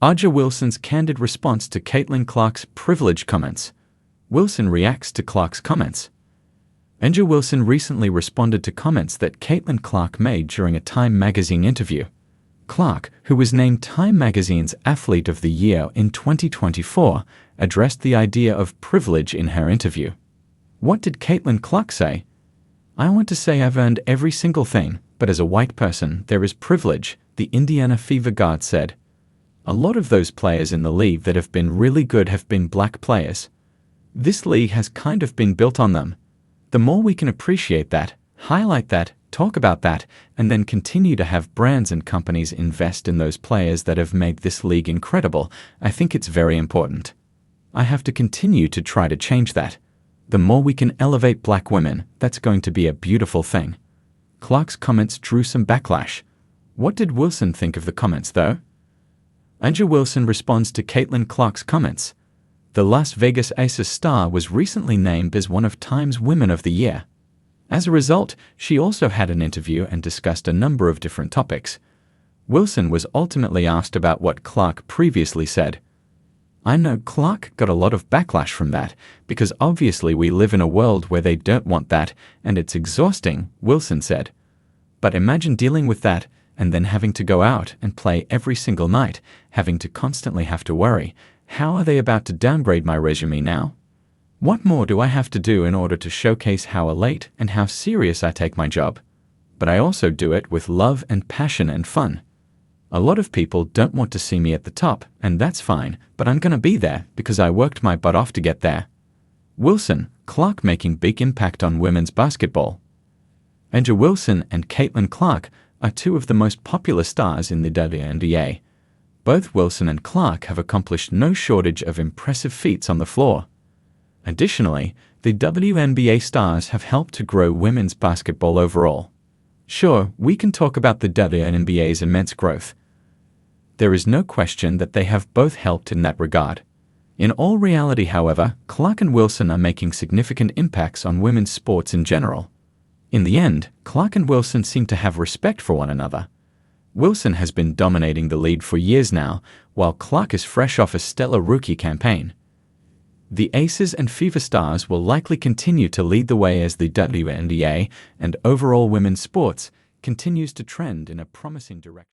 Aja Wilson's candid response to Caitlin Clark's privilege comments. Wilson reacts to Clark's comments. Aja Wilson recently responded to comments that Caitlin Clark made during a Time magazine interview. Clark, who was named Time magazine's Athlete of the Year in 2024, addressed the idea of privilege in her interview. What did Caitlin Clark say? "I want to say I've earned every single thing, but as a white person, there is privilege," the Indiana Fever guard said. "A lot of those players in the league that have been really good have been black players. This league has kind of been built on them. The more we can appreciate that, highlight that, talk about that, and then continue to have brands and companies invest in those players that have made this league incredible, I think it's very important. I have to continue to try to change that. The more we can elevate black women, that's going to be a beautiful thing." Clark's comments drew some backlash. What did Wilson think of the comments, though? Aja Wilson responds to Caitlin Clark's comments. The Las Vegas Aces star was recently named as one of Time's Women of the Year. As a result, she also had an interview and discussed a number of different topics. Wilson was ultimately asked about what Clark previously said. "I know Clark got a lot of backlash from that, because obviously we live in a world where they don't want that, and it's exhausting," Wilson said. "But imagine dealing with that, and then having to go out and play every single night, having to constantly have to worry, how are they about to downgrade my resume now? What more do I have to do in order to showcase how elite and how serious I take my job? But I also do it with love and passion and fun. A lot of people don't want to see me at the top, and that's fine, but I'm gonna be there because I worked my butt off to get there." Wilson, Clark making big impact on women's basketball. Aja Wilson and Caitlin Clark are two of the most popular stars in the WNBA. Both Wilson and Clark have accomplished no shortage of impressive feats on the floor. Additionally, the WNBA stars have helped to grow women's basketball overall. Sure, we can talk about the WNBA's immense growth. There is no question that they have both helped in that regard. In all reality, however, Clark and Wilson are making significant impacts on women's sports in general. In the end, Clark and Wilson seem to have respect for one another. Wilson has been dominating the lead for years now, while Clark is fresh off a stellar rookie campaign. The Aces and Fever stars will likely continue to lead the way as the WNBA and overall women's sports continues to trend in a promising direction.